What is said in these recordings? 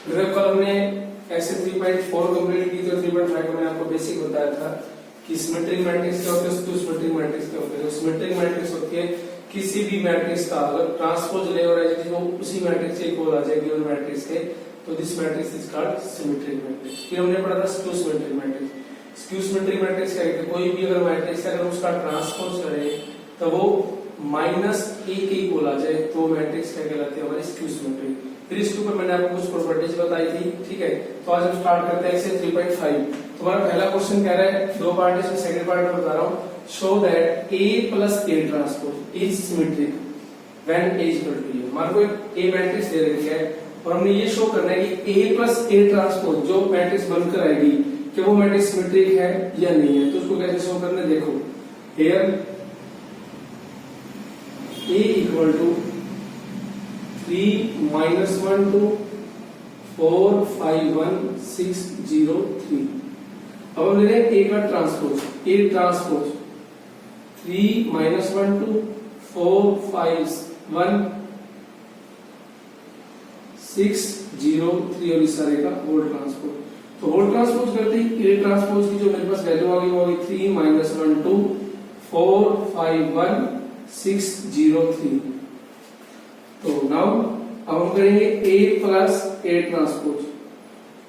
देखो कल हमने ऐसे 3.4 कंप्लीट की तो 3.5 का मैंने आपको बेसिक बताया था कि सिमेट्रिक मैट्रिक्स क्या होते हैं, स्क्यू सिमेट्रिक मैट्रिक्स क्या होते हैं। सिमेट्रिक मैट्रिक्स होती है किसी भी मैट्रिक्स का अगर ट्रांसपोज ले और एडिटिव वो उसी मैट्रिक्स से इक्वल आ जाए गिवन मैट्रिक्स के, तो this matrix is called symmetric matrix. फिर हमने पढ़ा था skew symmetric matrix. Skew symmetric matrix क्या कहते हैं, कोई भी अगर मैट्रिक्स है अगर उसका ट्रांसपोज करें तो वो -a के इक्वल आ जाए तो मैट्रिक्स क्या कहलाती है, हमारी स्क्यू सिमेट्रिक। फिर इसके ऊपर मैंने आपको कुछ प्रॉपर्टीज बताई थी, ठीक है। तो आज हम स्टार्ट करते हैं इससे 3.5। तुम्हारा पहला क्वेश्चन कह रहा है, दो पार्ट है, इसमें सेकंड पार्ट में बता रहा हूं, show that a plus a transpose is symmetric when a is equal to a। हमारे को एक a मैट्रिक्स दे रखी है और हमने ये शो करना है कि a plus a ट्रांसपोज जो मैट्रिक्स बनकर आएगी कि वो मैट्रिक्स सिमेट्रिक है या नहीं है। तो उसको कैसे शो करना है, देखो here a equal to 3 minus 1 2 4 5 1 6 0 3। अब हम ले रहे हैं a का ट्रांसपोज, a ट्रांसपोज 3 minus 1 2 4 5 1 6 0 3 और इस सारे का होल ट्रांसपोज। तो होल ट्रांसपोज करते ही a ट्रांसपोज की जो मेरे पास वैल्यू आ गई वो आ गई 3 minus 1 2 4 5 1 6 0 3। तो नाउ अब हम करेंगे a प्लस a ट्रांसपोज।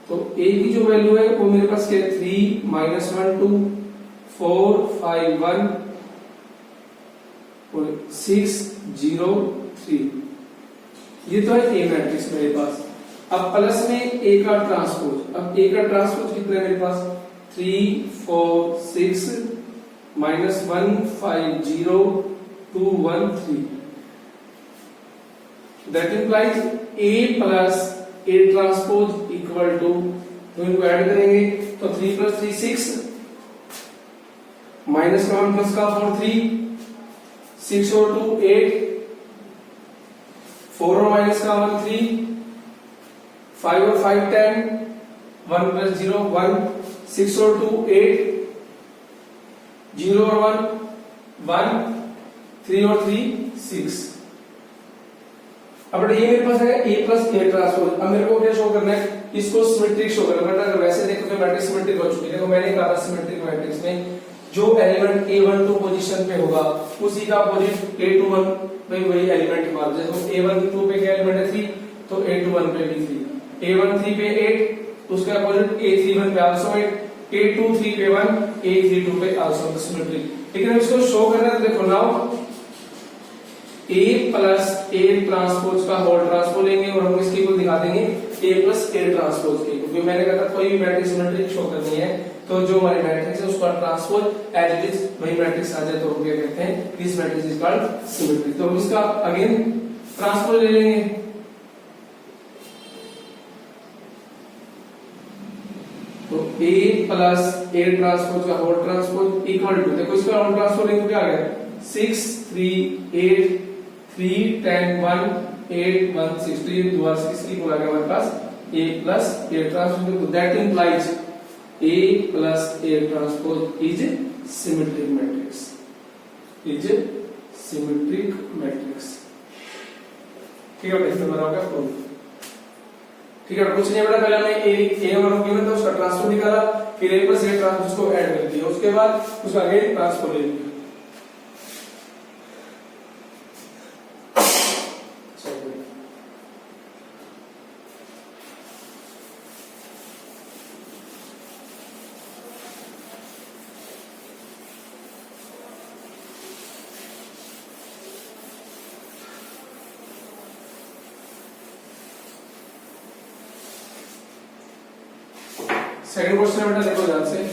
तो a की जो वैल्यू है वो मेरे पास क्या है, 3 minus 1 2 4 5 1 और 6 0 3। ये तो है a मैट्रिक्स मेरे पास। अब प्लस में a का ट्रांसपोज, अब a का ट्रांसपोज कितना है मेरे पास, 3 4 6 -1 5 0 2 1 3। That implies a plus a transpose equal to, तो इनको ऐड करेंगे तो 3 plus 3 6 माइनस का 1 प्लस का 4 3 6 और 2 8 4 और माइनस का 1 3 5 और 5 10 1 प्लस 0 1 6 और 2 8 0 और 1 1 3 और 3 6। अब ये मेरे पास है a plus a ट्रांसपोज। अब मेरे को क्या शो करना है, इसको सिमेट्रिक शो करना है। अगर वैसे देखो तो मैट्रिक्स सिमेट्रिक हो चुकी है। देखो मैंने कहा था सिमेट्रिक मैट्रिक्स में जो एलिमेंट a12 पोजीशन पे होगा उसी का अपोजिट a21 पे वही एलिमेंट मान। देखो a12 पे क्या एलिमेंट है 3, तो a21 पे भी 3, a13 पे 8 उसका अपोजिट a31 पे आल्सो 8, a23 पे 1 a32 पे आल्सो सिमेट्रिक। लेकिन इसको शो करना है, देखो now a plus a transpose का होल ट्रांसपोज लेंगे और हम इसके को दिखा देंगे a प्लस a ट्रांसपोज के। क्योंकि मैंने कहा था कोई भी मैट्रिक्स सिमेट्रिक शो करनी है तो जो हमारी मैट्रिक्स है उसका ट्रांसपोज एज इट इज वही मैट्रिक्स आ जाए तो हम क्या कहते हैं, this matrix is called symmetric. तो हम इसका अगेन ट्रांसपोज ले लेंगे। तो a प्लस a ट्रांसपोज का होल ट्रांसपोज इक्वल टू, देखो इसका होल ट्रांसपोज लेंगे क्या आ गया 6 3 8 3 10 1 8 1 6। तो ये दोबारा से किसकी इक्वल आ गया हमारे पास a प्लस a ट्रांसपोज। तो that implies a plus a transpose is symmetric matrix, is symmetric matrix. ठीक है बेटा, इसका हमारा हो गया प्रूफ। ठीक है, कुछ नहीं बेटा, पहले हमने a और गिवन था उसका ट्रांसपोज निकाला, फिर a प्लस a ट्रांसपोज को ऐड कर दिया, उसके बाद उसका अगेन ट्रांसपोज ले लिया। सेकंड क्वेश्चन है बेटा, देखो ध्यान से,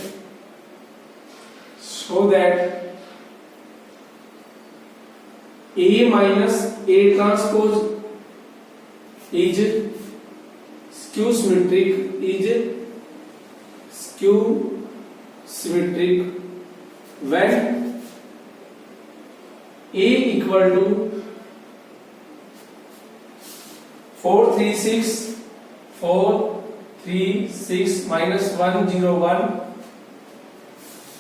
show that a minus a transpose is skew symmetric, is skew symmetric when a equal to 4 3 6 4 3 6 minus 1 0 1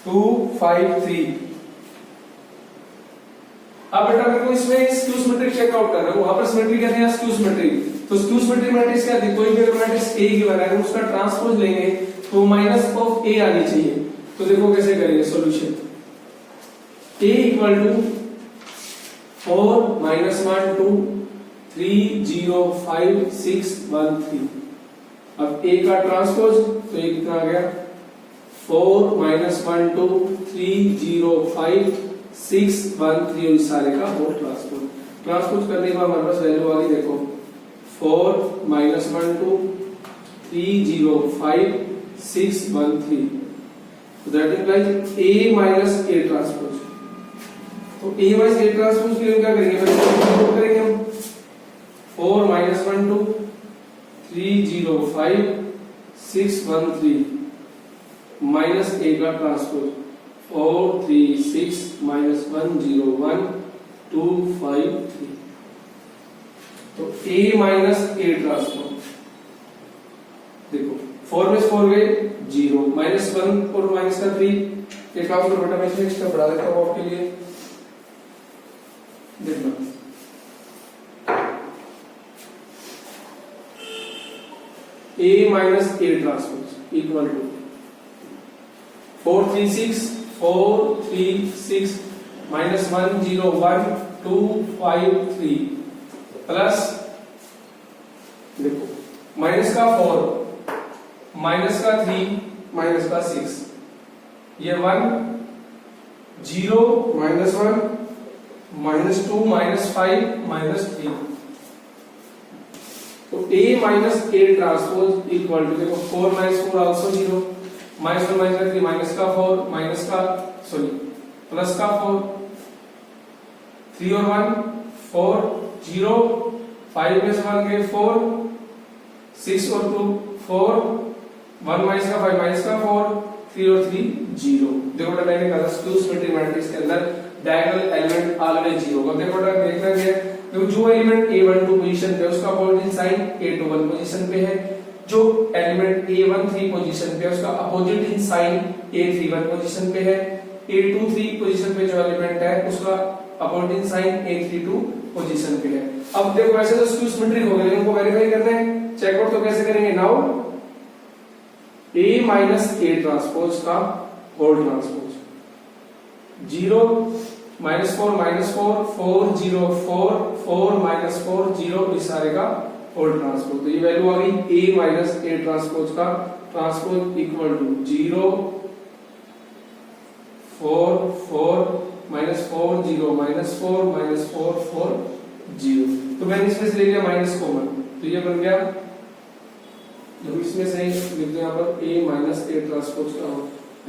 2 5 3। अब बेटा मेरे को इसमें स्क्यू सिमेट्रिक चेकआउट करना है, वहां पर सिमेट्री कहते हैं स्क्यू सिमेट्री। तो स्क्यू सिमेट्रिक मैट्रिक्स क्या थी, कोई भी अगर मैट्रिक्स ए गिवन है उसका ट्रांसपोज लेंगे तो माइनस ऑफ ए आनी चाहिए। तो देखो कैसे करेंगे सॉल्यूशन, ए इक्वल टू 4 -1 2 3 0 5 6 1 3। अब ए का ट्रांसपोज तो ये कितना आ गया 4 -1 2 3 0 5 6 1 3 और इस सारे का होल ट्रांसपोज। ट्रांसपोज करने के बाद हमारे पास वैल्यू आ गई देखो 4 -1 2 3 0 5 6 1 3। तो that implies A minus A transpose. तो A माइनस A ट्रांसपोज के लिए क्या करेंगे, पहले करेंगे हम 4 -1 2 3 0 5 6 1 3 माइनस A का ट्रांसपोज 4 3 6 -1 0 1 2 5 3। तो A माइनस A ट्रांसपोज देखो 4 में 4 गए 0 -1 और माइनस का 3 ये काम करो बेटा, मैं इसमें एक्स्ट्रा बढ़ा देता हूं आपके लिए देखना। A minus A transpose equal to 4 3 6 4 3 6 -1 0 1 2 5 3 plus देखो माइनस का 4 माइनस का 3 माइनस का 6 ये 1 0 -1 -2 -5 -3। तो A minus A transpose equal to देखो 4 -4 आल्सो 0 -1 -3 माइनस का 4 माइनस का सॉरी प्लस का 4 3 और 1 4 0 5 में से 1 गए 4 6 और 2 4 1 माइनस का 5 माइनस का 4 3 और 3 0। देखो बेटा मैंने कहा स्क्यू सिमेट्रिक मैट्रिक्स के अंदर डायगोनल एलिमेंट ऑलवेज 0 होगा। देखो बेटा देखना क्या है, देखो जो एलिमेंट A12 पोजीशन पे है उसका अपोजिट साइन A21 पोजीशन पे है, जो एलिमेंट A13 पोजीशन पे है उसका अपोजिट साइन A31 पोजीशन पे है, A23 पोजीशन पे जो एलिमेंट है उसका अपोजिट साइन A32 पोजीशन पे है। अब देखो ऐसे तो स्क्यू सिमेट्रिक हो गए, इनको वेरीफाई करना है, चेकआउट तो कैसे करेंगे, now A minus A transpose का होल ट्रांसपोज 0 -4 -4 4 0 4 4 -4 0 इस सारे का होल ट्रांसपोज। तो ये वैल्यू आ गई A माइनस A ट्रांसपोज का ट्रांसपोज इक्वल टू 0 4 4 -4 0 -4 -4 4 0। तो मैंने इसमें से ले लिया माइनस कॉमन, तो ये बन गया जब इसमें से लिख दो यहाँ पर A माइनस A ट्रांसपोज का हो,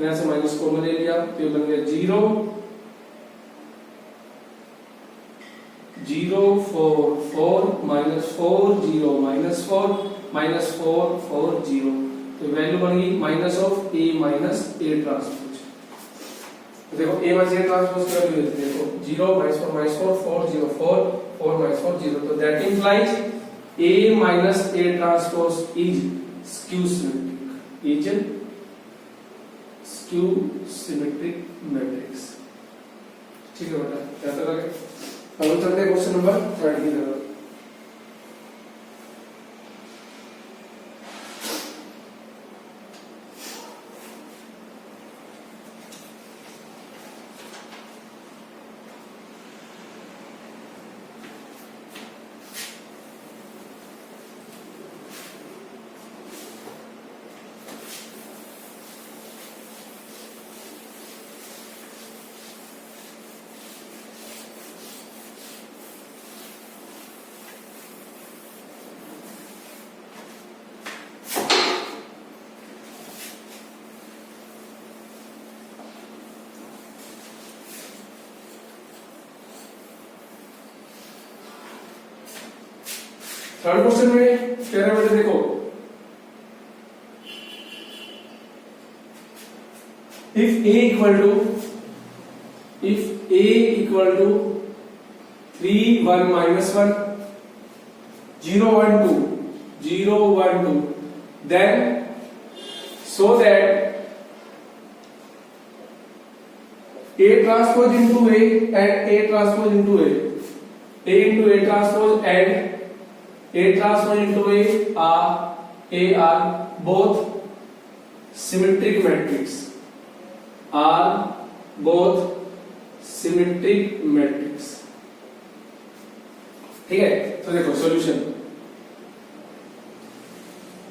यहाँ से माइनस कॉमन ले लिया तो ये बन गया 0 0 4 4 -4 0 -4 -4 4 0। तो वैल्यू बन गई minus of A minus A transpose. तो देखो A माइनस A ट्रांसपोज की वैल्यू देखो 0 -4 4 0 4 4 -4 0। तो that implies A minus A transpose is skew symmetric, is skew symmetric matrix. ठीक है बेटा, क्या तो लगे। अब चलते हैं क्वेश्चन नंबर 3 की तरफ। थर्ड क्वेश्चन में कह रहे बेटे देखो if A equal to 3 1 minus 1 0 1 2 0 1 2 then so that A transpose into A and A transpose into A into A transpose and A transpose into A are both symmetric matrix. Are both symmetric matrix. ठीक है, तो देखो solution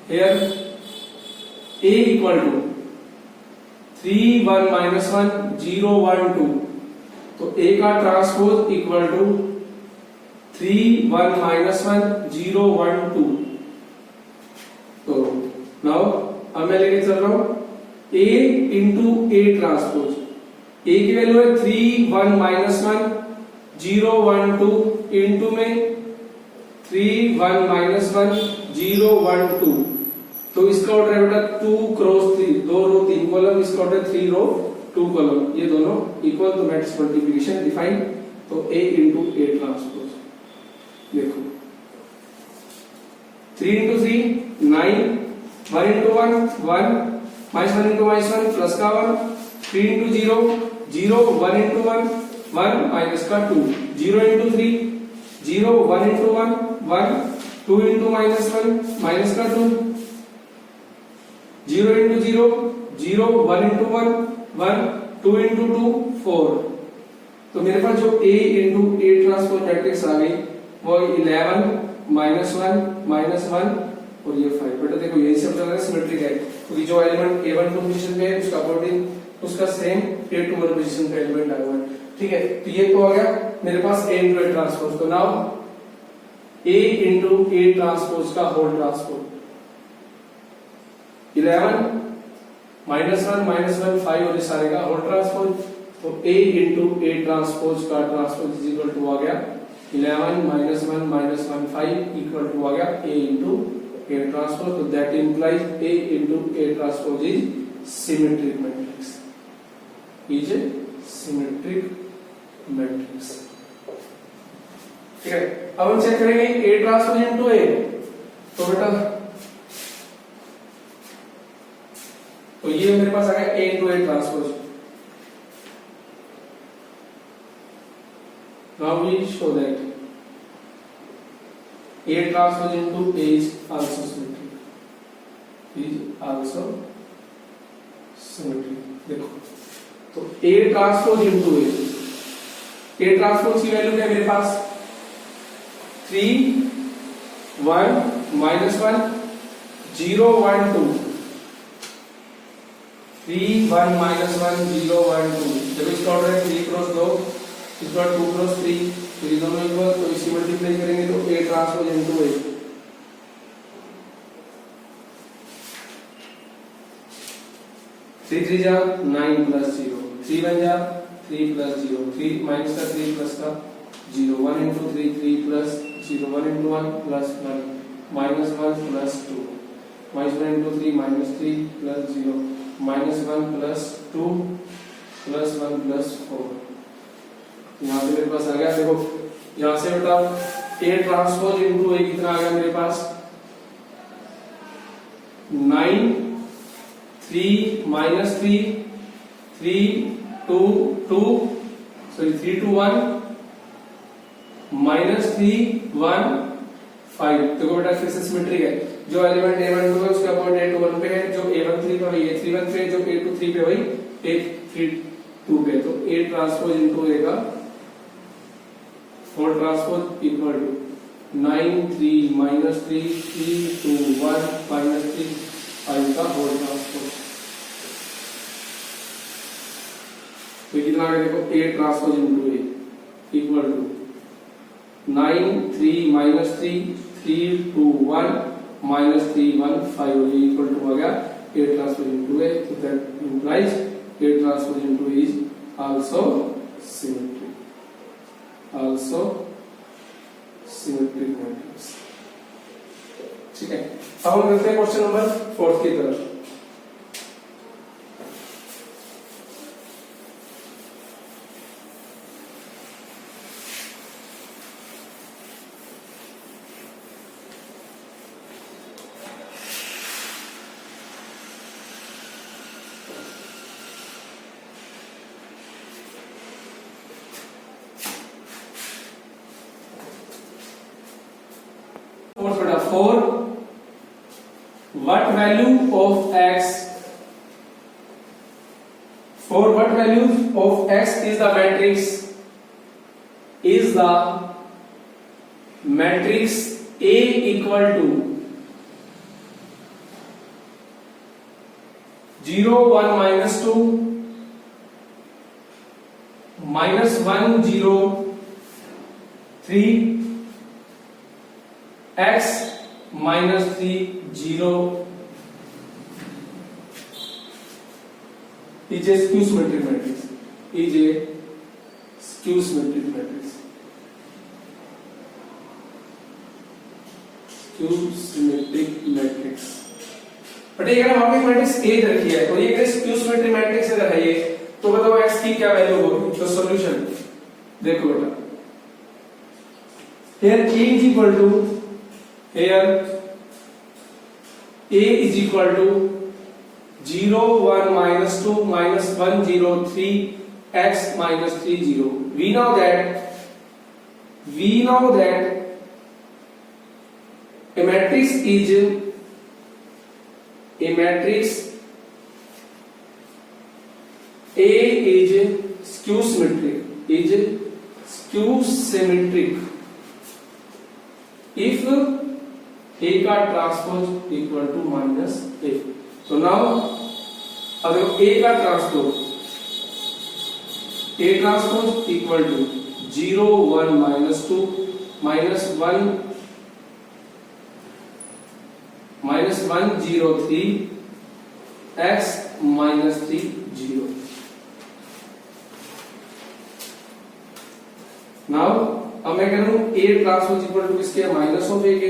here A equal to 3 1 minus 1 0 1 2, तो A का transpose equal to 3 1 minus 1 0 1 2। तो now अब मैं लेके चल रहा हूं A into A transpose. A की वैल्यू है 3 1 minus 1 0 1 2 इंटू में 3 1 minus 1 0 1 2। तो इसका ऑर्डर है बेटा 2 क्रॉस 3, 2 रो 3 कॉलम, इसका ऑर्डर 3 रो 2 कॉलम, ये दोनों इक्वल, तो मैट्रिक्स मल्टीप्लिकेशन डिफाइन। तो A इंटू A ट्रांसपोज देखो 3 into 3 9, 1 into 1 1, minus 1 into minus 1 plus का 1, 3 इंटू 0 0, 1 इंटू 1 1 माइनस का 2, 0 into 3 0, 1 into 1 1, 2 into minus 1 minus का 2, 0 इंटू 0 0, 1 इंटू 1 1, 2 इंटू 2 4। तो मेरे पास जो A into A transpose matrix आ गई वो 11 माइनस 1 माइनस 1 और ये 5। बेटा देखो यही सब चल रहा है, सिमेट्रिक है, क्योंकि जो एलिमेंट A1 पोजीशन पे है उसका अकॉर्डिंग उसका सेम A2 पोजीशन पे एलिमेंट आया हुआ है। ठीक है, तो ये तो आ गया मेरे पास A इंटू A ट्रांसपोज। तो now A into A transpose का होल ट्रांसपोज 11 माइनस 1 माइनस 1 5 और इस सारे का होल ट्रांसपोज। तो A इंटू A ट्रांसपोज का ट्रांसपोज इज इक्वल टू आ गया 11 माइनस 1 माइनस 1 5 इक्वल टू आ गया A इंटू A ट्रांसपोज। तो that implies A into A transpose is symmetric matrix, is a symmetric matrix. ठीक है, अब हम check करेंगे A ट्रांसपोज इंटू A। तो बेटा तो ये मेरे पास आ गया A into A transpose. Now we show that A transpose into A is also symmetric. Is also symmetric. देखो तो A transpose into A, A transpose की वैल्यू क्या है मेरे पास 3 1 minus 1 0 1 2, 3 1 minus 1 0 1 2। जब इसका ऑर्डर है 3 क्रॉस 2, इसका 2 क्रॉस 3, तो ये दोनों इक्वल, तो इसी मल्टीप्लाई करेंगे तो A ट्रांसपोज इनटू A। 3 3 जा 9 प्लस 0, 3 1 जा 3 प्लस 0, 3 माइनस का 3 प्लस का 0, 1 into 3 3 plus 0, 1 into 1 plus 1 minus 1 plus 2, minus 1 into 3 minus 3 plus 0 minus 1 plus 2 plus 1 plus 4। यहाँ पे मेरे पास आ गया, देखो यहाँ से बेटा A ट्रांसपोज इनटू A कितना आ गया मेरे पास 9 3 माइनस 3 3 2 2 सॉरी 3 2 1 माइनस 3 1 5। देखो बेटा फिर से सिमेट्रिक है, जो एलिमेंट A1 2 है उसका पॉइंट A2 1 पे है, जो A1 3 पे वही A3 1 पे, जो A2 3 पे वही A3 2 पे। तो A ट्रांसपोज इनटू A का whole transpose equal to 9 3 minus 3 3 2 1 minus 3 5 का होल ट्रांसपोज। तो कितना आ गया देखो A transpose into A equal to 9 3 minus 3 3 2 1 minus 3 1 5 और ये इक्वल टू आ गया A ट्रांसपोज इनटू A। तो that implies A transpose into A is also symmetric, also symmetric matrix। ठीक है, अब हम करते हैं क्वेश्चन नंबर 4 की तरफ। Fourth what value of x, for what value of x is the matrix A equal to 0 1 minus 2 minus 1 0 3 x minus 3 0 is a skew symmetric matrix. Is a skew symmetric matrix. Skew symmetric matrix. But ये अगर हम matrix A रखी है तो ये अगर skew symmetric matrix अगर है ये तो बताओ x की क्या वैल्यू होगी? तो सॉल्यूशन देखो बेटा, here A is equal to, here A is equal to 0 1 minus 2 minus 1 0 3 x minus 3 0. We know that a matrix is A is skew symmetric if A का transpose equal to minus A. So now अगर A का transpose equal to 0 1 minus 2 minus 1 0 3 x minus 3 0. Now अब मैं कह रहा हूं A transpose equal to किसके? Minus of A के.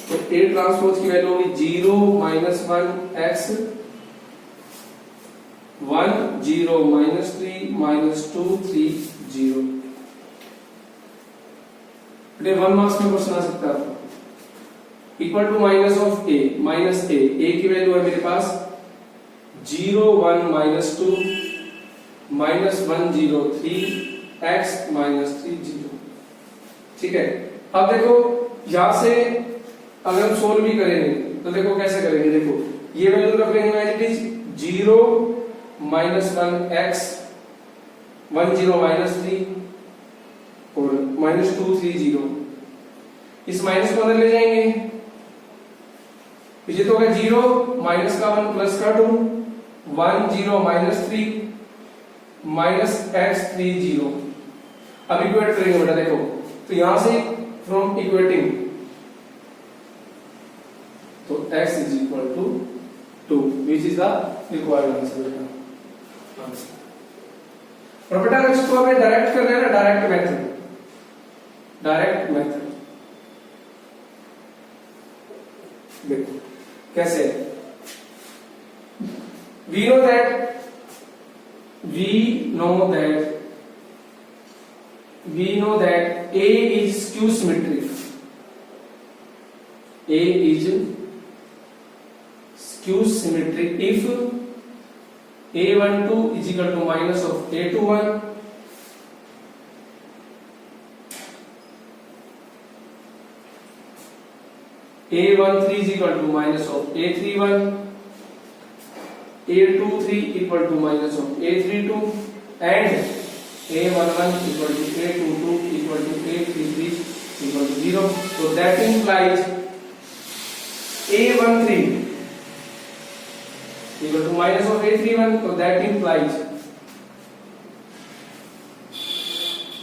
तो A ट्रांसपोज की वैल्यू होगी 0 minus 1 x 1 0 minus 3 minus 2 3 0. बेटे 1 मार्क्स में क्वेश्चन आ सकता है equal to minus of A, minus A की वैल्यू है मेरे पास 0 1 minus 2 minus 1 0 3 x minus 3 0. ठीक है, अब देखो यहां से अगर हम सोल्व भी करेंगे तो देखो कैसे करेंगे. देखो ये वैल्यू रख लेंगे as it is 0 minus 1 x 1 0 minus 3 और minus 2 3 0. इस माइनस को अंदर ले जाएंगे, पीछे तो होगा 0 माइनस का 1 प्लस का 2 1 0 minus 3 minus x 3 0. अब इक्वेट करेंगे बेटा. देखो तो यहां से फ्रॉम इक्वेटिंग तो x is equal to 2 which is the required answer बेटा. और बेटा अगर इसको हमें डायरेक्ट करना है ना, डायरेक्ट मेथड देखो कैसे. we know that A is skew symmetric. A is skew symmetric if A12 is equal to minus of A21 A13 is equal to minus of A31 A23 equal to minus of A32 and A11 equal to A22 equal to A33 equal to 0. So that implies A13 equal to minus of A31. So that implies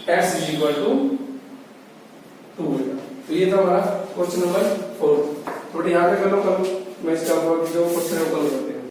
x is equal to 2. तो ये था हमारा question number 4. थोड़ी यहाँ पे कर लो, कल मैं इसका जो क्वेश्चन है वो कल